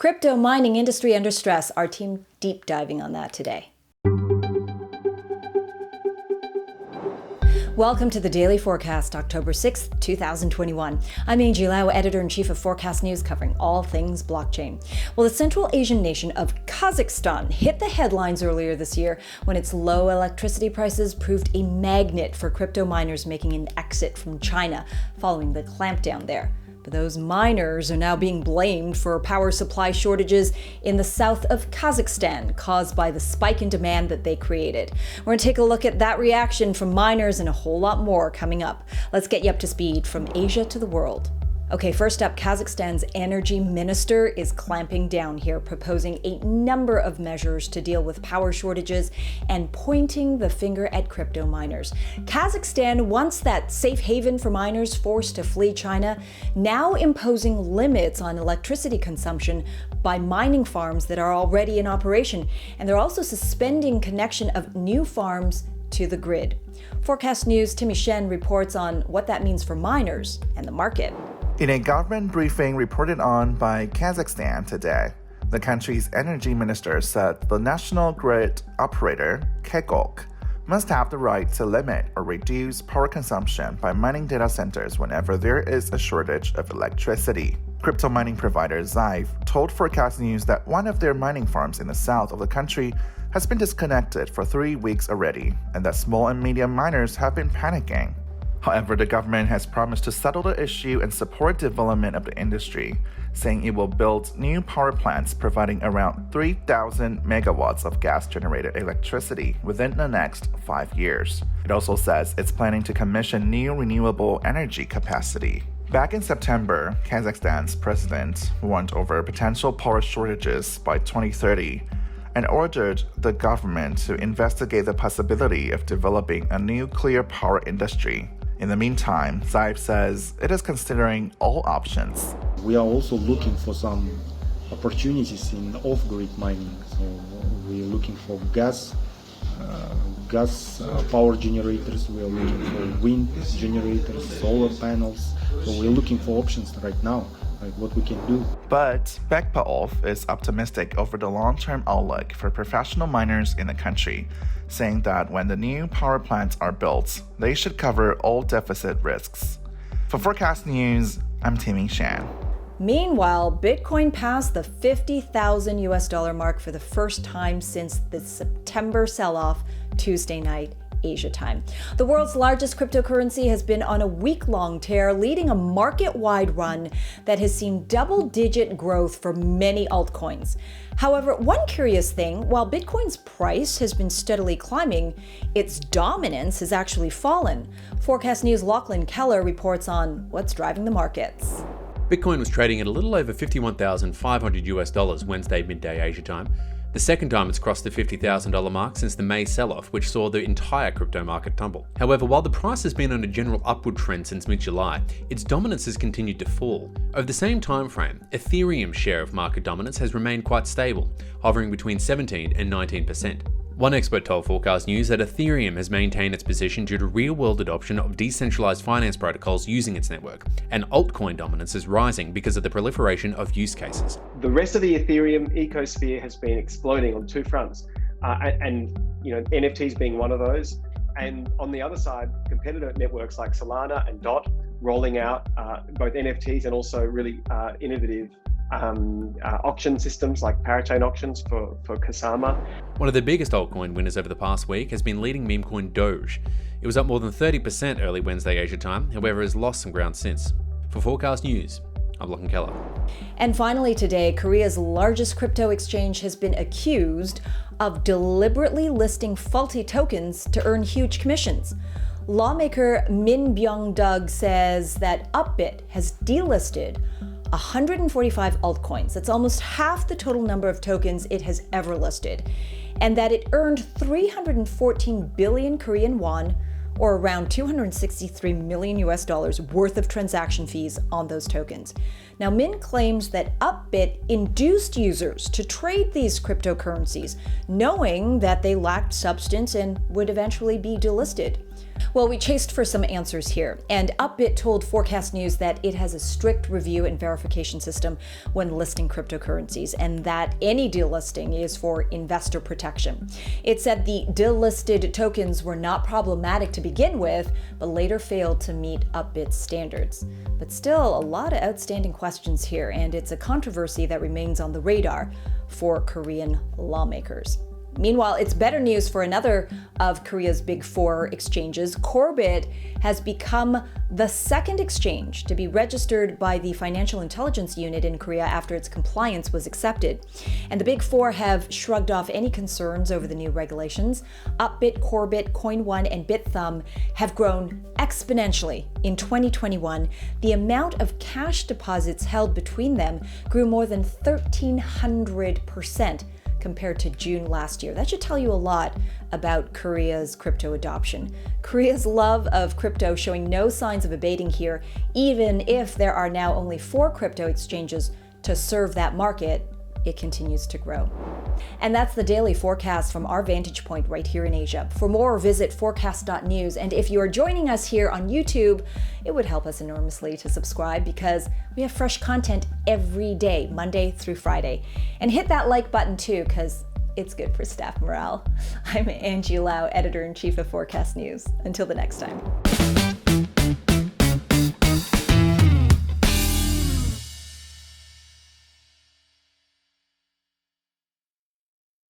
Crypto mining industry under stress. Our team deep diving on that today. Welcome to the Daily Forkast, October 6th, 2021. I'm Angie Lau, Editor-in-Chief of Forkast.News, covering all things blockchain. Well, the Central Asian nation of Kazakhstan hit the headlines earlier this year when its low electricity prices proved a magnet for crypto miners making an exit from China following the clampdown there. But those miners are now being blamed for power supply shortages in the south of Kazakhstan caused by the spike in demand that they created. We're going to take a look at that reaction from miners and a whole lot more coming up. Let's get you up to speed from Asia to the world. Okay, first up, Kazakhstan's energy minister is clamping down here, proposing a number of measures to deal with power shortages and pointing the finger at crypto miners. Kazakhstan, once that safe haven for miners forced to flee China, now imposing limits on electricity consumption by mining farms that are already in operation. And they're also suspending connection of new farms to the grid. Forkast.News' Timmy Shen reports on what that means for miners and the market. In a government briefing reported on by Kazakhstan today, the country's energy minister said the national grid operator, KEGOC, must have the right to limit or reduce power consumption by mining data centers whenever there is a shortage of electricity. Crypto mining provider Xive told Forkast.News that one of their mining farms in the south of the country has been disconnected for 3 weeks already, and that small and medium miners have been panicking. However, the government has promised to settle the issue and support development of the industry, saying it will build new power plants providing around 3,000 megawatts of gas-generated electricity within the next 5 years. It also says it's planning to commission new renewable energy capacity. Back in September, Kazakhstan's president warned over potential power shortages by 2030 and ordered the government to investigate the possibility of developing a nuclear power industry. In the meantime, Xive says it is considering all options. We are also looking for some opportunities in off-grid mining. So we are looking for gas power generators. We are looking for wind generators, solar panels. So we are looking for options right now, like what we can do. But Bekpaov is optimistic over the long-term outlook for professional miners in the country, saying that when the new power plants are built, they should cover all deficit risks. For Forkast.News, I'm Timmy Shan. Meanwhile, Bitcoin passed the $50,000 mark for the first time since the September sell-off Tuesday night Asia time. The world's largest cryptocurrency has been on a week-long tear, leading a market-wide run that has seen double-digit growth for many altcoins. However, one curious thing, while Bitcoin's price has been steadily climbing, its dominance has actually fallen. Forkast.News' Lachlan Keller reports on what's driving the markets. Bitcoin was trading at a little over $51,500 Wednesday midday Asia time, the second time it's crossed the $50,000 mark since the May sell-off, which saw the entire crypto market tumble. However, while the price has been on a general upward trend since mid-July, its dominance has continued to fall. Over the same time frame, Ethereum's share of market dominance has remained quite stable, hovering between 17 and 19%. One expert told Forkast.News that Ethereum has maintained its position due to real-world adoption of decentralized finance protocols using its network, and altcoin dominance is rising because of the proliferation of use cases. The rest of the Ethereum ecosphere has been exploding on two fronts, and NFTs being one of those. And on the other side, competitor networks like Solana and DOT rolling out both NFTs and also really innovative auction systems like parachain auctions for Kasama. One of the biggest altcoin winners over the past week has been leading meme coin Doge. It was up more than 30% early Wednesday Asia time, however has lost some ground since. For Forkast.News, I'm Lachlan Keller. And finally today, Korea's largest crypto exchange has been accused of deliberately listing faulty tokens to earn huge commissions. Lawmaker Min Byung-dug says that Upbit has delisted 145 altcoins. That's almost half the total number of tokens it has ever listed. And that it earned 314 billion Korean won, or around $263 million worth of transaction fees on those tokens. Now, Min claims that Upbit induced users to trade these cryptocurrencies, knowing that they lacked substance and would eventually be delisted. Well, we chased for some answers here, and Upbit told Forkast.News that it has a strict review and verification system when listing cryptocurrencies, and that any delisting is for investor protection. It said the delisted tokens were not problematic to begin with, but later failed to meet Upbit's standards. But still, a lot of outstanding questions here, and it's a controversy that remains on the radar for Korean lawmakers. Meanwhile, it's better news for another of Korea's big four exchanges. Korbit has become the second exchange to be registered by the Financial Intelligence Unit in Korea after its compliance was accepted. And the big four have shrugged off any concerns over the new regulations. Upbit, Korbit, Coin1, and BitThumb have grown exponentially. In 2021, the amount of cash deposits held between them grew more than 1,300% compared to June last year. That should tell you a lot about Korea's crypto adoption. Korea's love of crypto showing no signs of abating here, even if there are now only 4 crypto exchanges to serve that market. It continues to grow. And that's the daily forecast from our vantage point right here in Asia. For more, visit Forkast.News. And if you are joining us here on YouTube, it would help us enormously to subscribe because we have fresh content every day, Monday through Friday. And hit that like button too, because it's good for staff morale. I'm Angie Lau, Editor-in-Chief of Forkast.News. Until the next time.